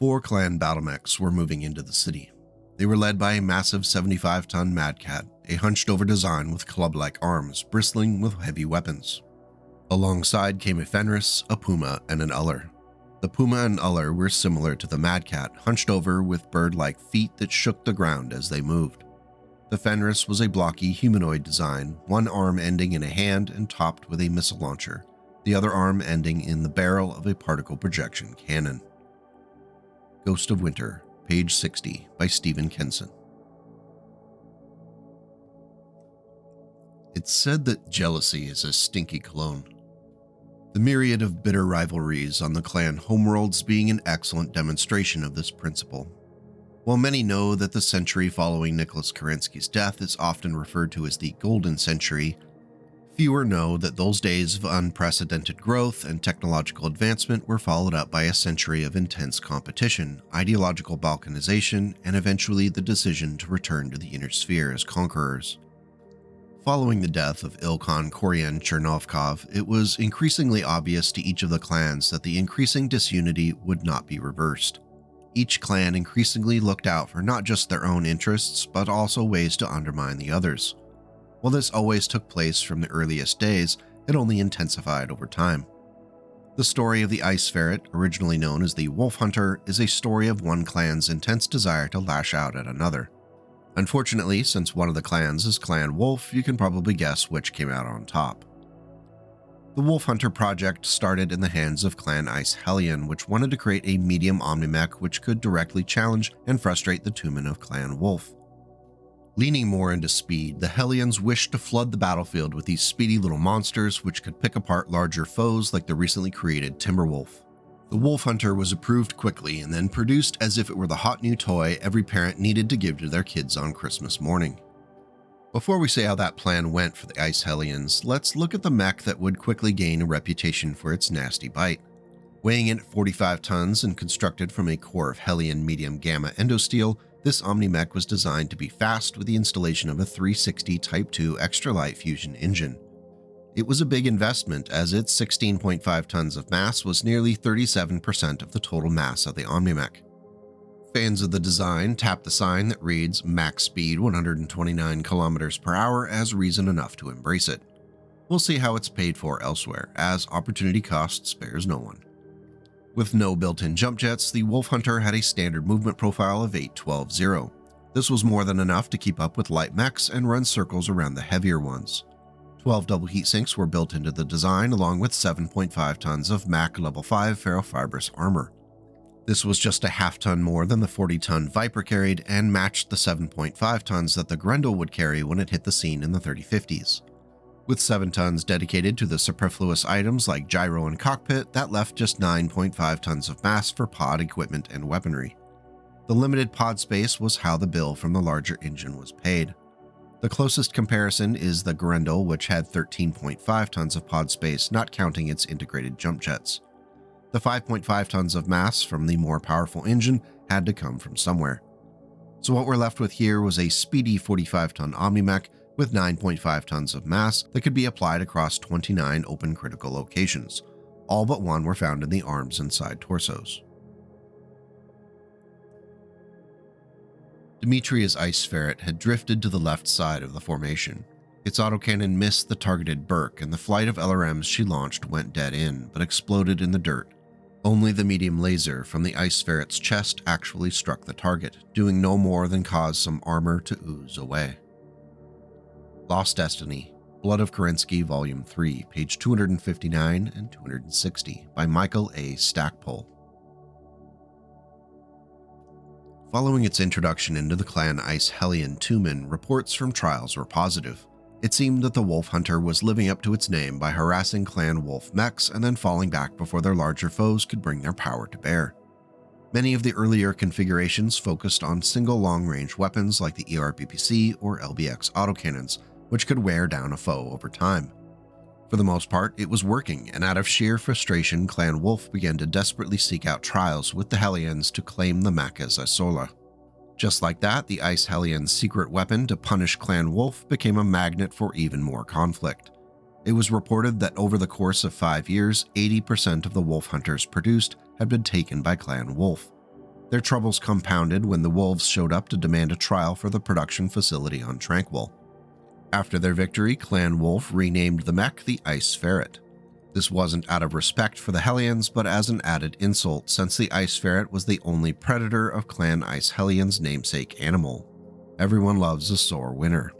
4 clan battlemechs were moving into the city. They were led by a massive 75-ton Mad Cat, a hunched-over design with club-like arms bristling with heavy weapons. Alongside came a Fenris, a Puma, and an Uller. The Puma and Uller were similar to the Mad Cat, hunched over with bird-like feet that shook the ground as they moved. The Fenris was a blocky humanoid design, one arm ending in a hand and topped with a missile launcher, the other arm ending in the barrel of a particle projection cannon. Ghost of Winter, page 60, by Stephen Kenson. It's said that jealousy is a stinky cologne. The myriad of bitter rivalries on the clan homeworlds being an excellent demonstration of this principle. While many know that the century following Nicholas Kerensky's death is often referred to as the Golden Century, fewer know that those days of unprecedented growth and technological advancement were followed up by a century of intense competition, ideological balkanization, and eventually the decision to return to the inner sphere as conquerors. Following the death of Ilkhan Koryan Chernovkov, it was increasingly obvious to each of the clans that the increasing disunity would not be reversed. Each clan increasingly looked out for not just their own interests, but also ways to undermine the others. While this always took place from the earliest days, it only intensified over time. The story of the Ice Ferret, originally known as the Wolf Hunter, is a story of one clan's intense desire to lash out at another. Unfortunately, since one of the clans is Clan Wolf, you can probably guess which came out on top. The Wolf Hunter project started in the hands of Clan Ice Hellion, which wanted to create a medium omnimech which could directly challenge and frustrate the Tumen of Clan Wolf. Leaning more into speed, the Hellions wished to flood the battlefield with these speedy little monsters which could pick apart larger foes like the recently created Timberwolf. The Wolf Hunter was approved quickly and then produced as if it were the hot new toy every parent needed to give to their kids on Christmas morning. Before we say how that plan went for the Ice Hellions, let's look at the mech that would quickly gain a reputation for its nasty bite. Weighing in at 45 tons and constructed from a core of Hellion medium gamma endosteel, this Omni-Mech was designed to be fast with the installation of a 360 Type 2 extra light fusion engine. It was a big investment as its 16.5 tons of mass was nearly 37% of the total mass of the Omni-Mech. Fans of the design tap the sign that reads max speed 129 km per hour as reason enough to embrace it. We'll see how it's paid for elsewhere, as opportunity cost spares no one. With no built-in jump jets, the Wolf Hunter had a standard movement profile of 812-0. This was more than enough to keep up with light mechs and run circles around the heavier ones. 12 double heat sinks were built into the design along with 7.5 tons of MAC level 5 ferrofibrous armor. This was just a half-ton more than the 40-ton Viper carried and matched the 7.5 tons that the Grendel would carry when it hit the scene in the 3050s. With 7 tons dedicated to the superfluous items like gyro and cockpit, that left just 9.5 tons of mass for pod equipment and weaponry. The limited pod space was how the bill from the larger engine was paid. The closest comparison is the Grendel, which had 13.5 tons of pod space, not counting its integrated jump jets. The 5.5 tons of mass from the more powerful engine had to come from somewhere. So what we're left with here was a speedy 45-ton Omni-Mech with 9.5 tons of mass that could be applied across 29 open critical locations. All but one were found in the arms and side torsos. Dimitri's Ice Ferret had drifted to the left side of the formation. Its autocannon missed the targeted Burke, and the flight of LRMs she launched went dead in, but exploded in the dirt. Only the medium laser from the Ice Ferret's chest actually struck the target, doing no more than cause some armor to ooze away. Lost Destiny, Blood of Kerensky, Volume 3, page 259 and 260, by Michael A. Stackpole. Following its introduction into the clan Ice Hellion Tumen, reports from trials were positive. It seemed that the Wolf Hunter was living up to its name by harassing Clan Wolf mechs and then falling back before their larger foes could bring their power to bear. Many of the earlier configurations focused on single long-range weapons like the ERBPC or LBX autocannons, which could wear down a foe over time. For the most part, it was working, and out of sheer frustration, Clan Wolf began to desperately seek out trials with the Hellions to claim the mech as a sola. Just like that, the Ice Hellion's secret weapon to punish Clan Wolf became a magnet for even more conflict. It was reported that over the course of 5 years, 80% of the Wolf Hunters produced had been taken by Clan Wolf. Their troubles compounded when the Wolves showed up to demand a trial for the production facility on Tranquil. After their victory, Clan Wolf renamed the mech the Ice Ferret. This wasn't out of respect for the Hellions, but as an added insult, since the Ice Ferret was the only predator of Clan Ice Hellion's namesake animal. Everyone loves a sore winner.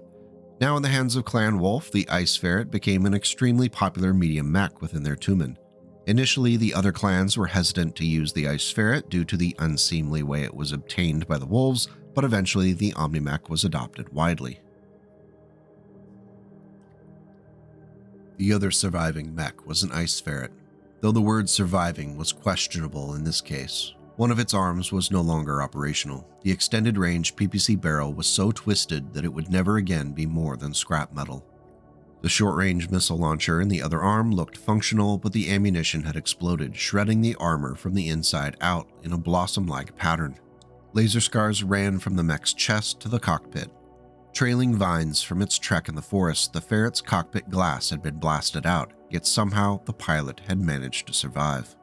Now in the hands of Clan Wolf, the Ice Ferret became an extremely popular medium mech within their Tumen. Initially, the other clans were hesitant to use the Ice Ferret due to the unseemly way it was obtained by the Wolves, but eventually the Omnimech was adopted widely. The other surviving mech was an Ice Ferret, though the word surviving was questionable in this case. One of its arms was no longer operational. The extended range PPC barrel was so twisted that it would never again be more than scrap metal. The short-range missile launcher in the other arm looked functional, but the ammunition had exploded, shredding the armor from the inside out in a blossom-like pattern. Laser scars ran from the mech's chest to the cockpit. Trailing vines from its trek in the forest, the Ferret's cockpit glass had been blasted out, yet somehow the pilot had managed to survive.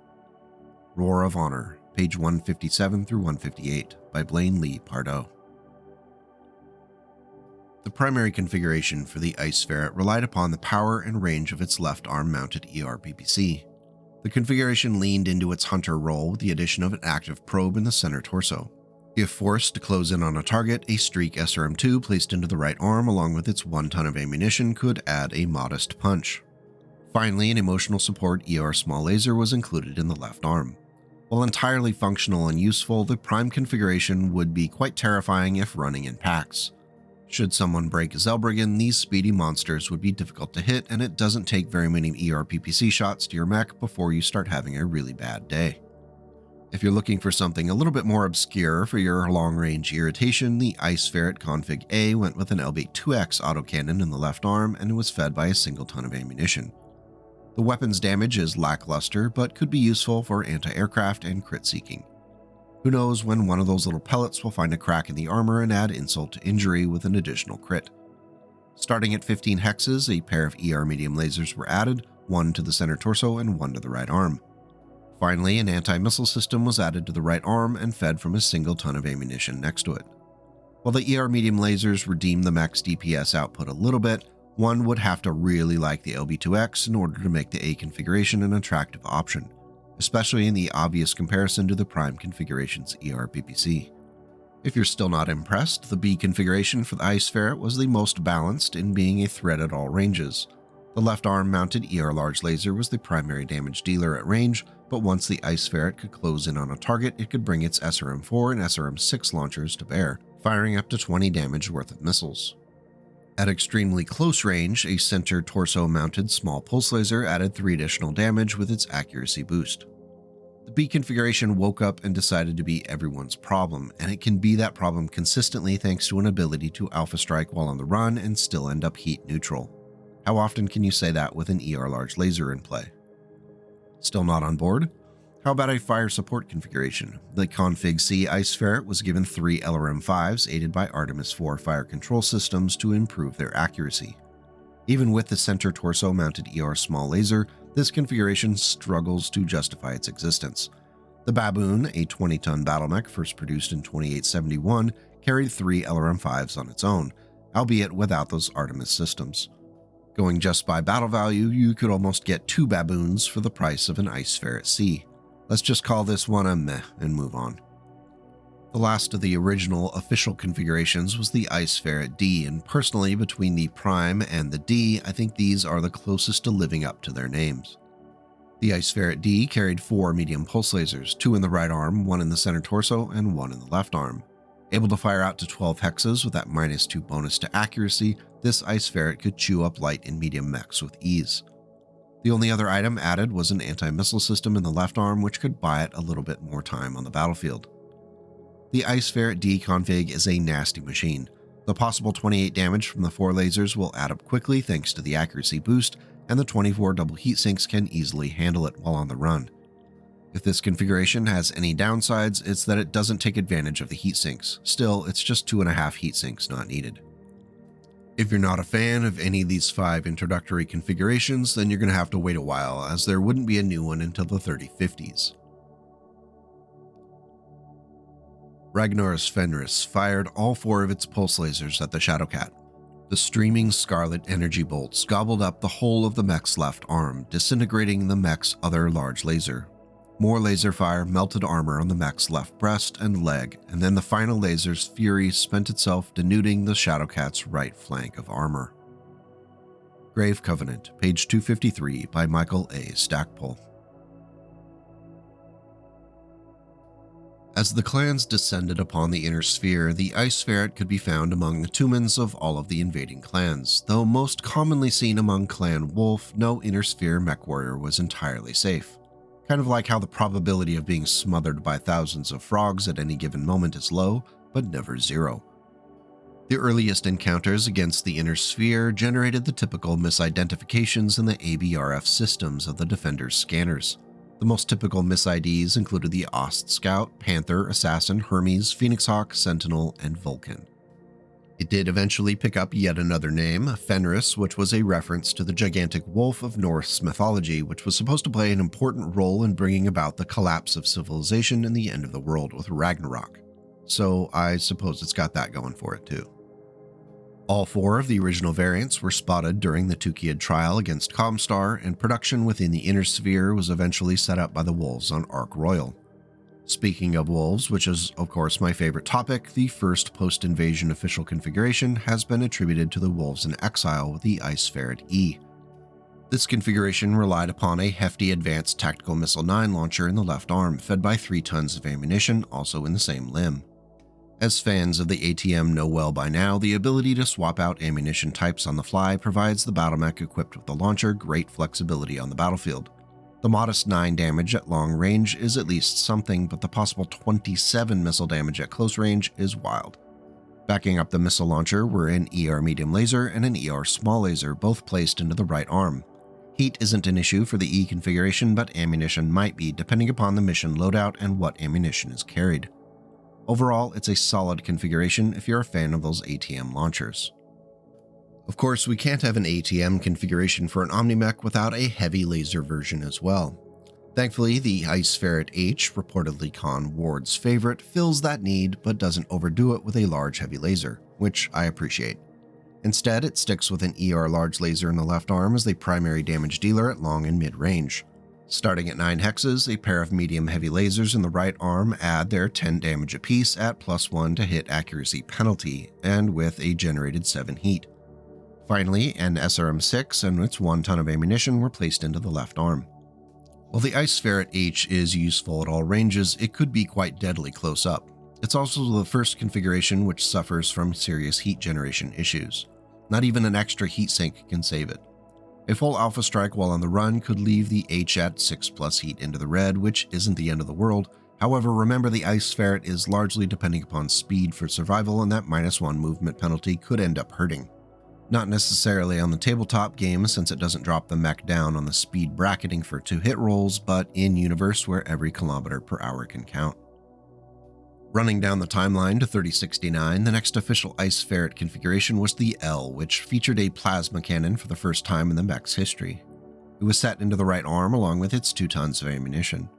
Roar of Honor, page 157 through 158, by Blaine Lee Pardoe. The primary configuration for the Ice Ferret relied upon the power and range of its left arm-mounted ER-PPC. The configuration leaned into its hunter role with the addition of an active probe in the center torso. If forced to close in on a target, a Streak SRM-2 placed into the right arm along with its 1 ton of ammunition could add a modest punch. Finally, an emotional support ER small laser was included in the left arm. While entirely functional and useful, the prime configuration would be quite terrifying if running in packs. Should someone break Zellbriggen, these speedy monsters would be difficult to hit, and it doesn't take very many ER-PPC shots to your mech before you start having a really bad day. If you're looking for something a little bit more obscure for your long-range irritation, the Ice Ferret Config A went with an LB-2X autocannon in the left arm and was fed by a single ton of ammunition. The weapon's damage is lackluster, but could be useful for anti-aircraft and crit seeking. Who knows when one of those little pellets will find a crack in the armor and add insult to injury with an additional crit. Starting at 15 hexes, a pair of ER medium lasers were added, 1 to the center torso and 1 to the right arm. Finally, an anti-missile system was added to the right arm and fed from a single ton of ammunition next to it. While the ER medium lasers redeemed the mech's DPS output a little bit, one would have to really like the LB-2X in order to make the A configuration an attractive option, especially in the obvious comparison to the prime configuration's ER-PPC. If you're still not impressed, the B configuration for the Ice Ferret was the most balanced in being a threat at all ranges. The left arm-mounted ER large laser was the primary damage dealer at range, but once the Ice Ferret could close in on a target, it could bring its SRM-4 and SRM-6 launchers to bear, firing up to 20 damage worth of missiles. At extremely close range, a center torso-mounted small pulse laser added 3 additional damage with its accuracy boost. The B configuration woke up and decided to be everyone's problem, and it can be that problem consistently thanks to an ability to alpha strike while on the run and still end up heat neutral. How often can you say that with an ER large laser in play? Still not on board? How about a fire support configuration? The Config C Ice Ferret was given 3 LRM-5s aided by Artemis IV fire control systems to improve their accuracy. Even with the center torso-mounted ER small laser, this configuration struggles to justify its existence. The Baboon, a 20-ton battle mech first produced in 2871, carried 3 LRM-5s on its own, albeit without those Artemis systems. Going just by battle value, you could almost get 2 Baboons for the price of an Ice Ferret C. Let's just call this one a meh and move on. The last of the original official configurations was the Ice Ferret D, and personally, between the Prime and the D, I think these are the closest to living up to their names. The Ice Ferret D carried 4 medium pulse lasers, 2 in the right arm, 1 in the center torso, and 1 in the left arm. Able to fire out to 12 hexes with that -2 bonus to accuracy, this Ice Ferret could chew up light and medium mechs with ease. The only other item added was an anti-missile system in the left arm, which could buy it a little bit more time on the battlefield. The Ice Ferret D config is a nasty machine. The possible 28 damage from the 4 lasers will add up quickly thanks to the accuracy boost, and the 24 double heat sinks can easily handle it while on the run. If this configuration has any downsides, it's that it doesn't take advantage of the heat sinks. Still, it's just 2.5 heat sinks not needed. If you're not a fan of any of these 5 introductory configurations, then you're going to have to wait a while, as there wouldn't be a new one until the 3050s. Ragnar's Fenris fired all 4 of its pulse lasers at the Shadowcat. The streaming scarlet energy bolts gobbled up the whole of the mech's left arm, disintegrating the mech's other large laser. More laser fire melted armor on the mech's left breast and leg, and then the final laser's fury spent itself denuding the Shadowcat's right flank of armor. Grave Covenant, page 253 by Michael A. Stackpole. As the clans descended upon the Inner Sphere, the Ice Ferret could be found among the tumens of all of the invading clans, though most commonly seen among Clan Wolf, no Inner Sphere Mechwarrior was entirely safe. Kind of like how the probability of being smothered by thousands of frogs at any given moment is low, but never zero. The earliest encounters against the Inner Sphere generated the typical misidentifications in the ABRF systems of the Defender's scanners. The most typical mis-IDs included the Ost Scout, Panther, Assassin, Hermes, Phoenix Hawk, Sentinel, and Vulcan. It did eventually pick up yet another name, Fenris, which was a reference to the gigantic wolf of Norse mythology, which was supposed to play an important role in bringing about the collapse of civilization and the end of the world with Ragnarok. So I suppose it's got that going for it too. All 4 of the original variants were spotted during the Tukayyid trial against Comstar, and production within the Inner Sphere was eventually set up by the Wolves on Ark Royal. Speaking of Wolves, which is of course my favorite topic, the first post-invasion official configuration has been attributed to the Wolves in Exile with the Ice Ferret E. This configuration relied upon a hefty Advanced Tactical Missile 9 launcher in the left arm, fed by 3 tons of ammunition, also in the same limb. As fans of the ATM know well by now, the ability to swap out ammunition types on the fly provides the battlemech equipped with the launcher great flexibility on the battlefield. The modest 9 damage at long range is at least something, but the possible 27 missile damage at close range is wild. Backing up the missile launcher were an ER medium laser and an ER small laser, both placed into the right arm. Heat isn't an issue for the E configuration, but ammunition might be, depending upon the mission loadout and what ammunition is carried. Overall, it's a solid configuration if you're a fan of those ATM launchers. Of course, we can't have an ATM configuration for an Omnimech without a heavy laser version as well. Thankfully, the Ice Ferret H, reportedly Con Ward's favorite, fills that need but doesn't overdo it with a large heavy laser, which I appreciate. Instead, it sticks with an ER large laser in the left arm as the primary damage dealer at long and mid range. Starting at 9 hexes, a pair of medium heavy lasers in the right arm add their 10 damage apiece at +1 to hit accuracy penalty, and with a generated 7 heat. Finally, an SRM-6 and its 1 ton of ammunition were placed into the left arm. While the Ice Ferret H is useful at all ranges, it could be quite deadly close up. It's also the first configuration which suffers from serious heat generation issues. Not even an extra heat sink can save it. A full alpha strike while on the run could leave the H at 6+ heat into the red, which isn't the end of the world. However, remember the Ice Ferret is largely depending upon speed for survival, and that -1 movement penalty could end up hurting. Not necessarily on the tabletop game since it doesn't drop the mech down on the speed bracketing for 2 hit rolls, but in universe where every kilometer per hour can count. Running down the timeline to 3069, the next official Ice Ferret configuration was the L, which featured a plasma cannon for the first time in the mech's history. It was set into the right arm along with its 2 tons of ammunition.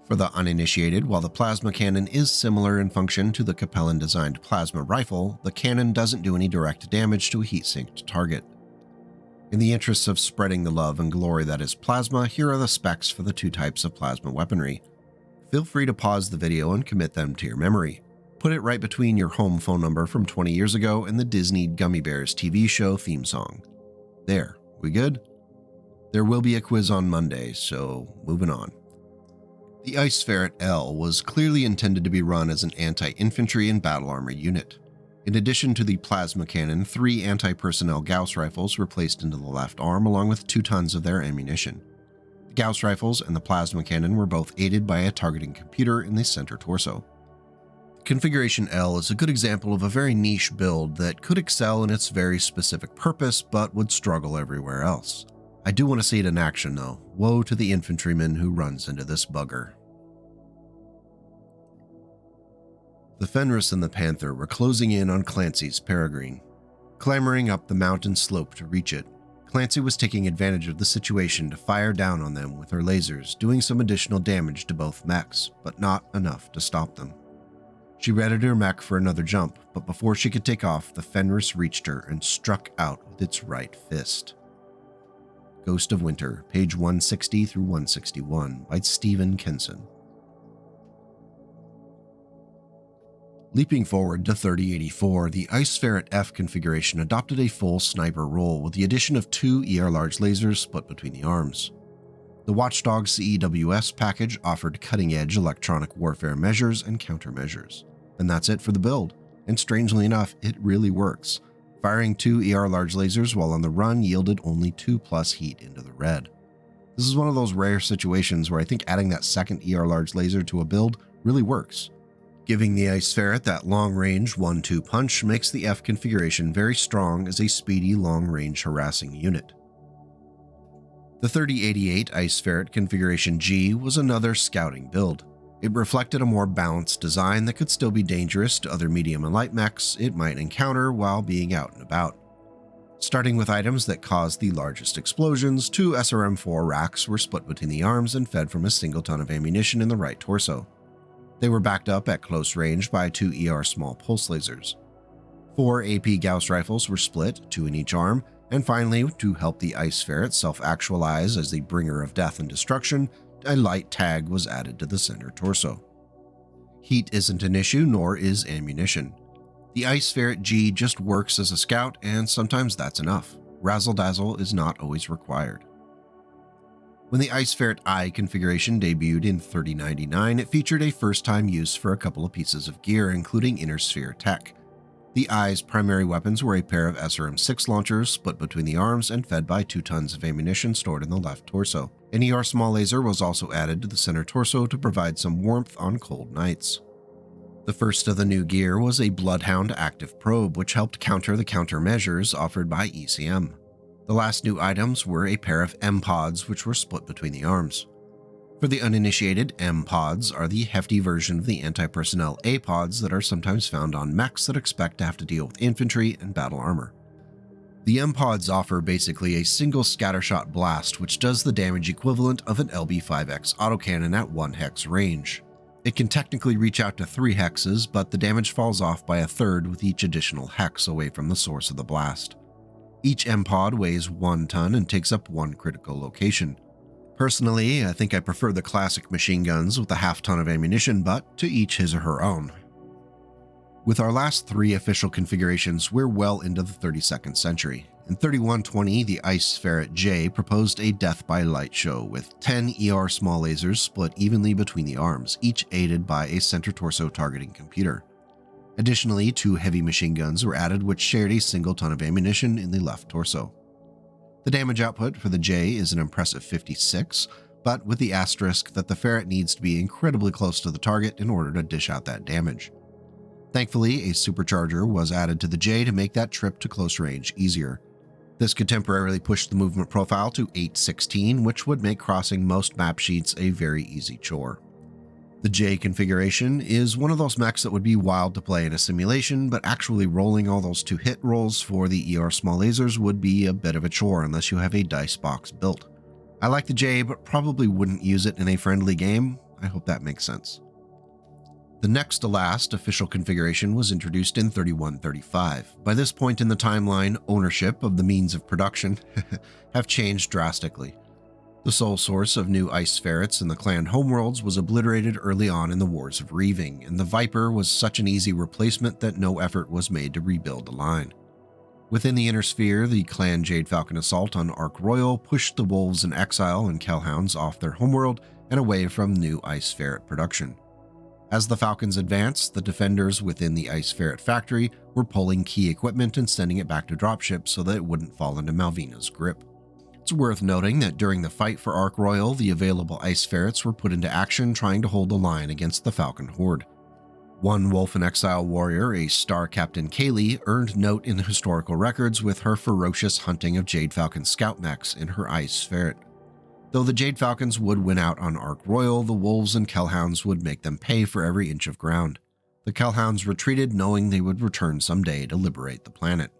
For the uninitiated, while the plasma cannon is similar in function to the Capellan-designed plasma rifle, the cannon doesn't do any direct damage to a heat-sinked target. In the interests of spreading the love and glory that is plasma, here are the specs for the 2 types of plasma weaponry. Feel free to pause the video and commit them to your memory. Put it right between your home phone number from 20 years ago and the Disney Gummy Bears TV show theme song. There, we good? There will be a quiz on Monday, so moving on. The Ice Ferret L was clearly intended to be run as an anti-infantry and battle armor unit. In addition to the plasma cannon, 3 anti-personnel Gauss rifles were placed into the left arm along with 2 tons of their ammunition. The Gauss rifles and the plasma cannon were both aided by a targeting computer in the center torso. Configuration L is a good example of a very niche build that could excel in its very specific purpose but would struggle everywhere else. I do want to see it in action though. Woe to the infantryman who runs into this bugger. The Fenris and the Panther were closing in on Clancy's Peregrine. Clambering up the mountain slope to reach it, Clancy was taking advantage of the situation to fire down on them with her lasers, doing some additional damage to both mechs, but not enough to stop them. She readied her mech for another jump, but before she could take off, the Fenris reached her and struck out with its right fist. Ghost of Winter, page 160 through 161, by Stephen Kenson. Leaping forward to 3084, the Ice Ferret F configuration adopted a full sniper role with the addition of 2 ER large lasers split between the arms. The Watchdog CEWS package offered cutting-edge electronic warfare measures and countermeasures. And that's it for the build, and strangely enough, it really works. Firing 2 ER large lasers while on the run yielded only 2+ heat into the red. This is one of those rare situations where I think adding that second ER large laser to a build really works. Giving the Ice Ferret that long-range 1-2 punch makes the F configuration very strong as a speedy long-range harassing unit. The 3088 Ice Ferret Configuration G was another scouting build. It reflected a more balanced design that could still be dangerous to other medium and light mechs it might encounter while being out and about. Starting with items that caused the largest explosions, 2 SRM-4 racks were split between the arms and fed from a single ton of ammunition in the right torso. They were backed up at close range by 2 ER small pulse lasers. 4 AP Gauss rifles were split, 2 in each arm, and finally, to help the Ice Ferret self-actualize as the bringer of death and destruction, a light tag was added to the center torso. Heat isn't an issue, nor is ammunition. The Ice Ferret G just works as a scout, and sometimes that's enough. Razzle-dazzle is not always required. When the Ice Ferret I configuration debuted in 3099, it featured a first-time use for a couple of pieces of gear, including inner sphere tech. The Eye's primary weapons were a pair of SRM-6 launchers split between the arms and fed by 2 tons of ammunition stored in the left torso. An ER small laser was also added to the center torso to provide some warmth on cold nights. The first of the new gear was a Bloodhound active probe, which helped counter the countermeasures offered by ECM. The last new items were a pair of M-pods, which were split between the arms. For the uninitiated, M-pods are the hefty version of the anti-personnel A-pods that are sometimes found on mechs that expect to have to deal with infantry and battle armor. The M-pods offer basically a single scattershot blast which does the damage equivalent of an LB-5X autocannon at 1 hex range. It can technically reach out to 3 hexes, but the damage falls off by a third with each additional hex away from the source of the blast. Each M-pod weighs 1 ton and takes up 1 critical location. Personally, I think I prefer the classic machine guns with a half ton of ammunition, but to each his or her own. With our last 3 official configurations, we're well into the 32nd century. In 3120, the Ice Ferret J proposed a death by light show with 10 ER small lasers split evenly between the arms, each aided by a center torso targeting computer. Additionally, 2 heavy machine guns were added which shared a single ton of ammunition in the left torso. The damage output for the J is an impressive 56, but with the asterisk that the Ferret needs to be incredibly close to the target in order to dish out that damage. Thankfully, a supercharger was added to the J to make that trip to close range easier. This could temporarily push the movement profile to 816, which would make crossing most map sheets a very easy chore. The J configuration is one of those mechs that would be wild to play in a simulation, but actually rolling all those 2 hit rolls for the ER small lasers would be a bit of a chore unless you have a dice box built. I like the J, but probably wouldn't use it in a friendly game. I hope that makes sense. The next to last official configuration was introduced in 3135. By this point in the timeline, ownership of the means of production have changed drastically. The sole source of new ice ferrets in the clan homeworlds was obliterated early on in the Wars of Reaving, and the Viper was such an easy replacement that no effort was made to rebuild the line. Within the Inner Sphere, the clan Jade Falcon assault on Ark Royal pushed the Wolves in Exile and Kellhounds off their homeworld and away from new ice ferret production. As the Falcons advanced, the defenders within the Ice Ferret factory were pulling key equipment and sending it back to dropships so that it wouldn't fall into Malvina's grip. It's worth noting that during the fight for Ark Royal, the available Ice Ferrets were put into action trying to hold the line against the Falcon Horde. One Wolf in Exile warrior, a Star Captain Kaylee, earned note in the historical records with her ferocious hunting of Jade Falcon scout mechs in her Ice Ferret. Though the Jade Falcons would win out on Ark Royal, the Wolves and Kellhounds would make them pay for every inch of ground. The Kellhounds retreated knowing they would return someday to liberate the planet.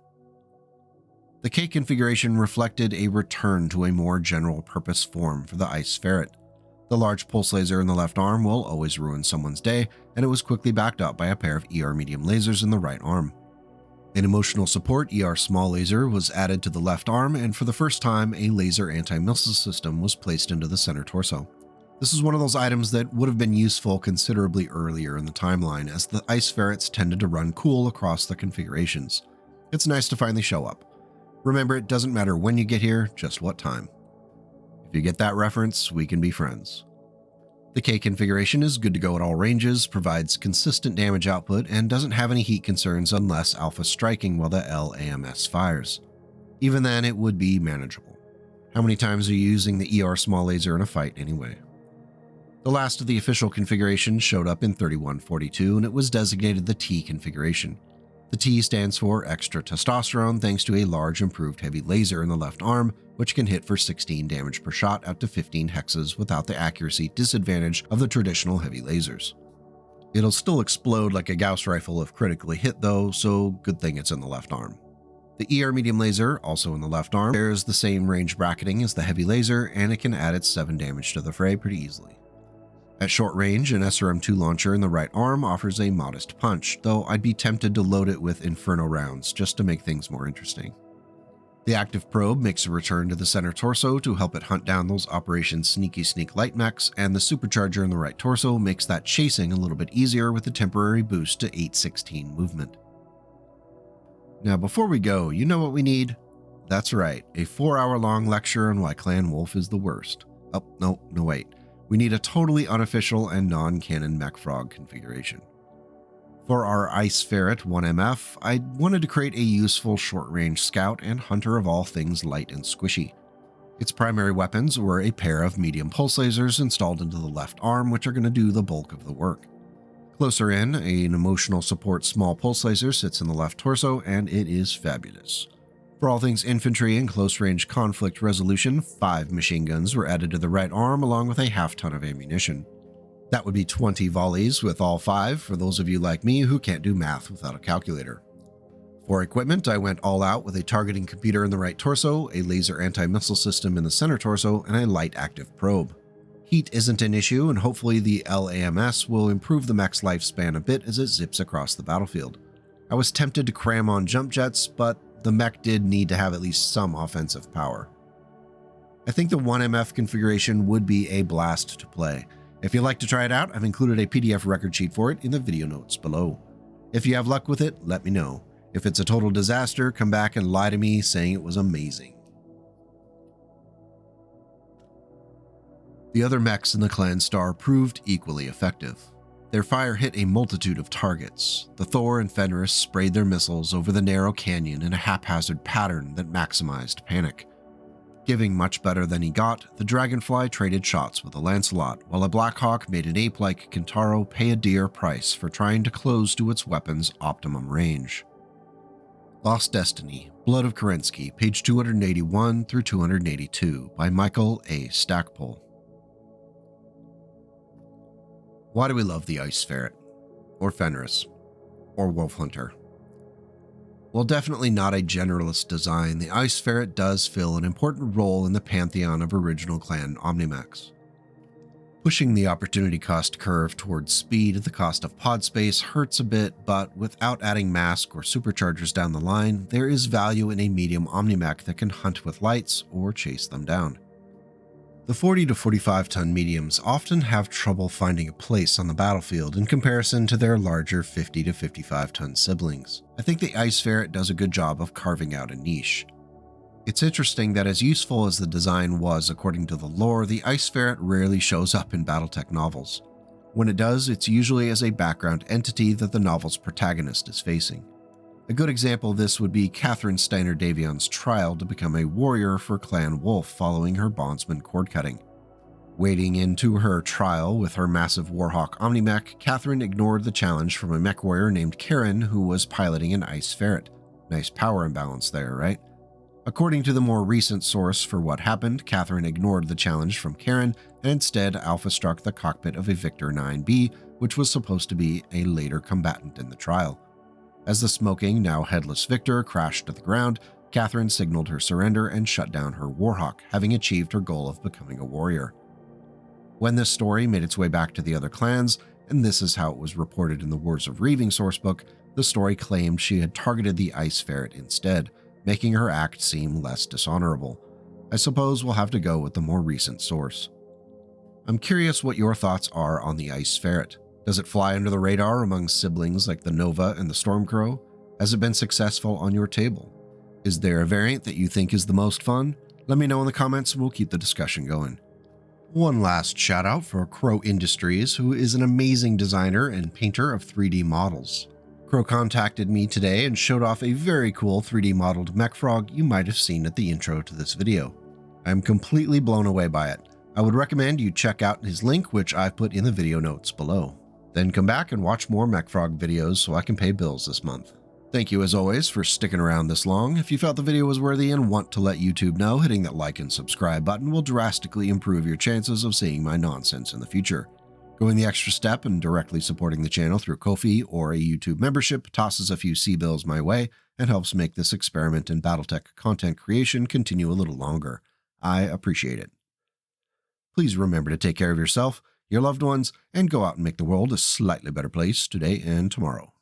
The K configuration reflected a return to a more general purpose form for the Ice Ferret. The large pulse laser in the left arm will always ruin someone's day, and it was quickly backed up by a pair of ER medium lasers in the right arm. An emotional support ER small laser was added to the left arm, and for the first time, a laser anti-missile system was placed into the center torso. This is one of those items that would have been useful considerably earlier in the timeline, as the ice ferrets tended to run cool across the configurations. It's nice to finally show up. Remember, it doesn't matter when you get here, just what time. If you get that reference, we can be friends. The K configuration is good to go at all ranges, provides consistent damage output, and doesn't have any heat concerns unless alpha striking while the LAMS fires. Even then, it would be manageable. How many times are you using the ER small laser in a fight anyway? The last of the official configurations showed up in 3142, and it was designated the T configuration. The T stands for extra testosterone thanks to a large improved heavy laser in the left arm, which can hit for 16 damage per shot out to 15 hexes without the accuracy disadvantage of the traditional heavy lasers. It'll still explode like a Gauss rifle if critically hit though, so good thing it's in the left arm. The ER medium laser, also in the left arm, bears the same range bracketing as the heavy laser, and it can add its 7 damage to the fray pretty easily. At short range, an SRM-2 launcher in the right arm offers a modest punch, though I'd be tempted to load it with Inferno rounds just to make things more interesting. The active probe makes a return to the center torso to help it hunt down those Operation Sneaky Sneak light mechs, and the supercharger in the right torso makes that chasing a little bit easier with a temporary boost to 816 movement. Now before we go, you know what we need? That's right, a 4-hour-long lecture on why Clan Wolf is the worst. Oh, no wait. We need a totally unofficial and non-canon mech frog configuration. For our Ice Ferret 1MF, I wanted to create a useful short-range scout and hunter of all things light and squishy. Its primary weapons were a pair of medium pulse lasers installed into the left arm, which are going to do the bulk of the work. Closer in, an emotional support small pulse laser sits in the left torso, and it is fabulous. For all things infantry and close-range conflict resolution, 5 machine guns were added to the right arm along with a half-ton of ammunition. That would be 20 volleys with all 5 for those of you like me who can't do math without a calculator. For equipment, I went all out with a targeting computer in the right torso, a laser anti-missile system in the center torso, and a light active probe. Heat isn't an issue, and hopefully the LAMS will improve the mech's lifespan a bit as it zips across the battlefield. I was tempted to cram on jump jets, but the mech did need to have at least some offensive power. I think the 1MF configuration would be a blast to play. If you'd like to try it out, I've included a PDF record sheet for it in the video notes below. If you have luck with it, let me know. If it's a total disaster, come back and lie to me saying it was amazing. The other mechs in the Clan Star proved equally effective. Their fire hit a multitude of targets. The Thor and Fenris sprayed their missiles over the narrow canyon in a haphazard pattern that maximized panic. Giving much better than he got, the Dragonfly traded shots with a Lancelot, while a Blackhawk made an ape-like Kintaro pay a dear price for trying to close to its weapon's optimum range. Lost Destiny, Blood of Kerensky, page 281 through 282 by Michael A. Stackpole. Why do we love the Ice Ferret? Or Fenris? Or Wolf Hunter? While definitely not a generalist design, the Ice Ferret does fill an important role in the pantheon of original Clan Omnimex. Pushing the opportunity cost curve towards speed at the cost of pod space hurts a bit, but without adding mask or superchargers down the line, there is value in a medium Omnimech that can hunt with lights or chase them down. The 40 to 45 ton mediums often have trouble finding a place on the battlefield in comparison to their larger 50 to 55 ton siblings. I think the Ice Ferret does a good job of carving out a niche. It's interesting that as useful as the design was according to the lore, the Ice Ferret rarely shows up in BattleTech novels. When it does, it's usually as a background entity that the novel's protagonist is facing. A good example of this would be Catherine Steiner Davion's trial to become a warrior for Clan Wolf following her bondsman cord cutting. Wading into her trial with her massive Warhawk Omnimech, Catherine ignored the challenge from a mech warrior named Karen who was piloting an Ice Ferret. Nice power imbalance there, right? According to the more recent source for what happened, Catherine ignored the challenge from Karen and instead alpha struck the cockpit of a Victor 9B, which was supposed to be a later combatant in the trial. As the smoking, now headless Victor crashed to the ground, Catherine signaled her surrender and shut down her Warhawk, having achieved her goal of becoming a warrior. When this story made its way back to the other clans, and this is how it was reported in the Wars of Reaving sourcebook, the story claimed she had targeted the ice ferret instead, making her act seem less dishonorable. I suppose we'll have to go with the more recent source. I'm curious what your thoughts are on the ice ferret. Does it fly under the radar among siblings like the Nova and the Stormcrow? Has it been successful on your table? Is there a variant that you think is the most fun? Let me know in the comments and we'll keep the discussion going. One last shout out for Crow Industries, who is an amazing designer and painter of 3D models. Crow contacted me today and showed off a very cool 3D modeled mech frog you might have seen at the intro to this video. I'm completely blown away by it. I would recommend you check out his link, which I've put in the video notes below. Then come back and watch more mech frog videos so I can pay bills this month. Thank you as always for sticking around this long. If you felt the video was worthy and want to let YouTube know, hitting that like and subscribe button will drastically improve your chances of seeing my nonsense in the future. Going the extra step and directly supporting the channel through Ko-fi or a YouTube membership tosses a few C-bills my way and helps make this experiment in BattleTech content creation continue a little longer. I appreciate it. Please remember to take care of yourself, your loved ones, and go out and make the world a slightly better place today and tomorrow.